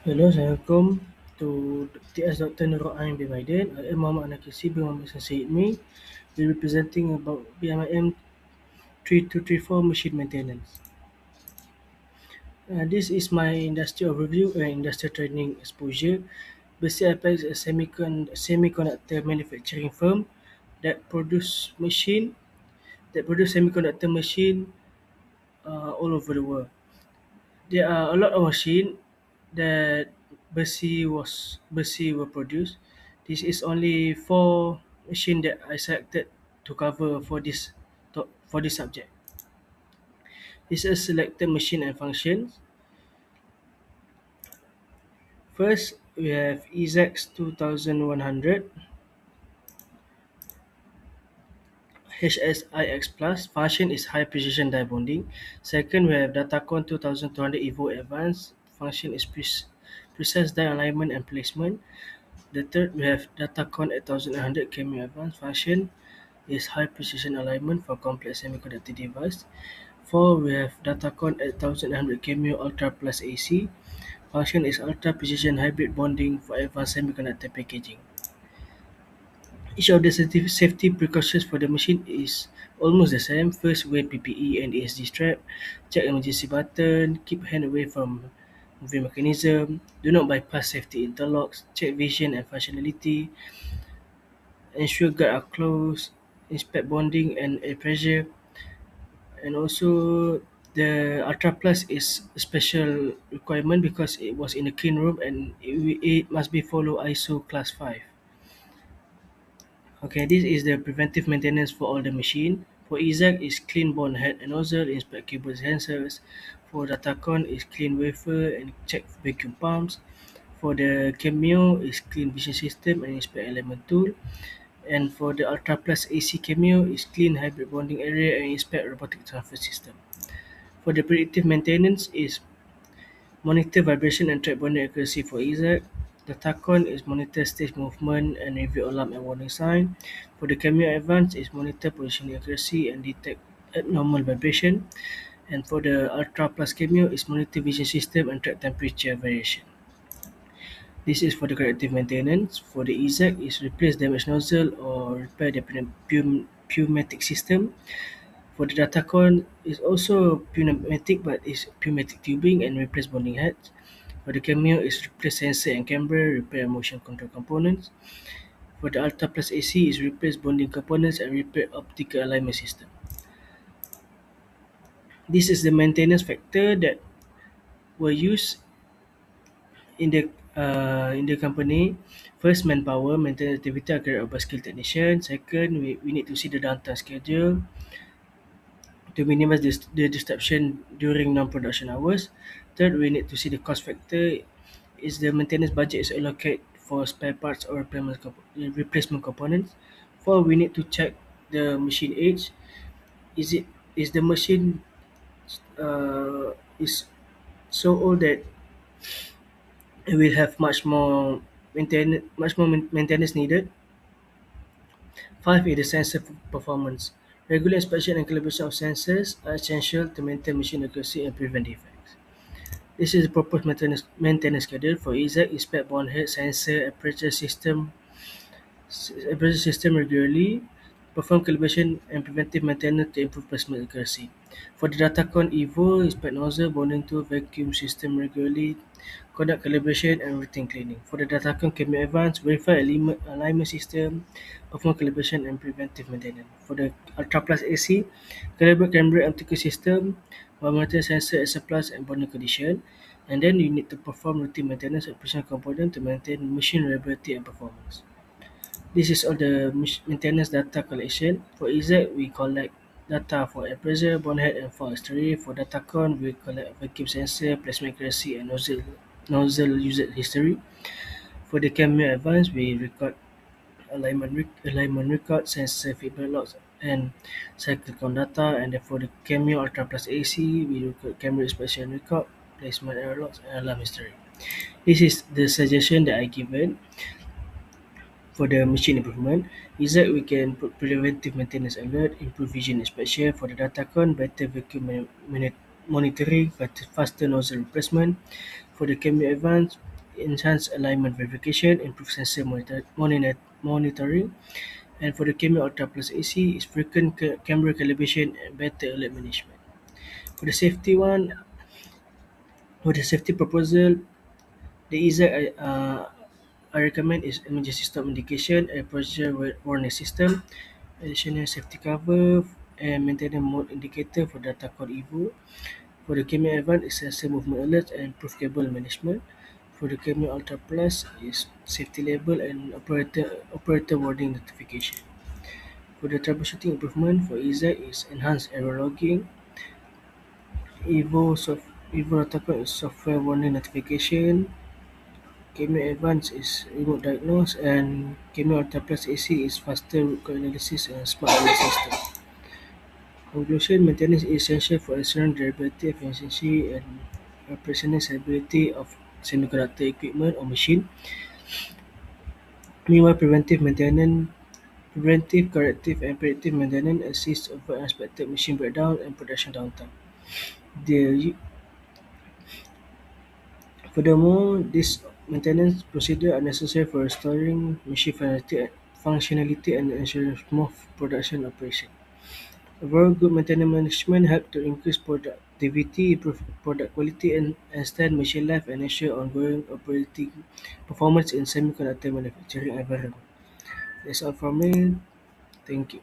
Hello, Assalamualaikum to TS Dr. Nurul Ain bin Maiden. I am Muhammad Anaqi Muhammad Said Me. We're representing about BMIM 3234 machine maintenance. This is my industry overview and industrial training exposure. Besi Apex is a semiconductor manufacturing firm that produce semiconductor machine all over the world. There are a lot of machine that Besi were produced. This is only four machine that I selected to cover for this subject. This is selected machine and functions. First, we have EZX 2100 HSIX Plus. Function is high precision die bonding. Second, we have Datacon 2200 Evo Advanced. Function is precise die alignment and placement. The third, we have Datacon 8100 Cameo Advanced. Function is high precision alignment for complex semiconductor device. 4. We have Datacon 8100 Cameo Ultra Plus AC. Function is ultra precision hybrid bonding for advanced semiconductor packaging. Each of the safety precautions for the machine is almost the same. First, wear PPE and ESD strap. Check emergency button. Keep hand away from moving mechanism. Do not bypass safety interlocks. Check vision and functionality. Ensure guard are closed. Inspect bonding and air pressure. And also the Ultra Plus is a special requirement because it was in a clean room and it must be follow ISO class 5. Okay, this is the preventive maintenance for all the machine. For EZAC is clean bond head and nozzle, inspect cables sensors. For Datacon is clean wafer and check vacuum pumps. For the Cameo is clean vision system and inspect element tool. And for the Ultra Plus AC Cameo is clean hybrid bonding area and inspect robotic transfer system. For the predictive maintenance is monitor vibration and track bonding accuracy for EZAC. The Tacon is monitor stage movement and review alarm and warning sign. For the Cameo Advance is monitor positioning accuracy and detect abnormal vibration. And for the Ultra Plus Cameo is monitor vision system and track temperature variation. This is for the corrective maintenance. For the EZAC is replace damaged nozzle or repair the pneumatic system. For the Datacon is also pneumatic but is pneumatic tubing and replace bonding heads. For the Cameo is replace sensor and camera, repair motion control components. For the Ultra Plus AC is replace bonding components and repair optical alignment system. This is the maintenance factor that were used in the company. First, manpower, maintenance activity are carried out by skilled technician. Second, we need to see the downtime schedule to minimize the disruption during non-production hours. Third, we need to see the cost factor. Is the maintenance budget is allocated for spare parts or replacement components. Four, we need to check the machine age. Is the machine is so old that it will have much more maintenance needed. Five is the sensor performance. Regular inspection and calibration of sensors are essential to maintain machine accuracy and prevent defects. This is the proposed maintenance schedule for EZAC. Inspect bond head, sensor, aperture system regularly. Perform calibration and preventive maintenance to improve placement accuracy. For the Datacon Evo, inspect nozzle, bonding tool, vacuum system regularly. Conduct calibration and routine cleaning. For the Datacon Cameo Advance, verify alignment system, perform calibration and preventive maintenance. For the Ultra Plus AC, calibrate camera optical system, monitor sensor as plus and bonding condition. And then you need to perform routine maintenance of personal component to maintain machine reliability and performance. This is all the maintenance data collection. For EZ, we collect data for air pressure, bond head, and fault history. For Datacon, we collect vacuum sensor, placement accuracy, and nozzle user history. For the Cameo Advance, we record alignment record, sensor feedback logs, and cycle count data. And then for the Cameo Ultra Plus AC, we record camera inspection record, placement error logs, and alarm history. This is the suggestion that I given for the machine improvement. Is that we can put preventive maintenance alert, improve vision inspection. For the Datacon, better vacuum monitoring, faster nozzle replacement. For the Cameo Advance, enhance alignment verification, improve sensor monitoring, and for the camera Ultra Plus AC is frequent camera calibration and better alert management. For the safety one, for the safety proposal, the easy I recommend is emergency stop indication, a pressure warning system, additional safety cover, and maintenance mode indicator for data code Evo. For the Cameo Advance is sensor movement alert and proof cable management. For the Cameo Ultra Plus is safety label and operator warning notification. For the troubleshooting improvement for EZ is enhanced error logging. Evo Datacom is software warning notification. Cameo Advance is remote diagnose and Cameo Ultra Plus AC is faster root cause analysis and smart alert system. Conclusion: maintenance is essential for ensuring reliability, efficiency, and operational stability of semiconductor equipment or machine. Meanwhile, preventive, corrective, and predictive maintenance assist avoid unexpected machine breakdown and production downtime. The, Furthermore, these maintenance procedures are necessary for restoring machine functionality and ensuring smooth production operation. Overall, good maintenance management helps to increase productivity, improve product quality, and extend machine life and ensure ongoing operating performance in semiconductor manufacturing environment. That's all from me. Thank you.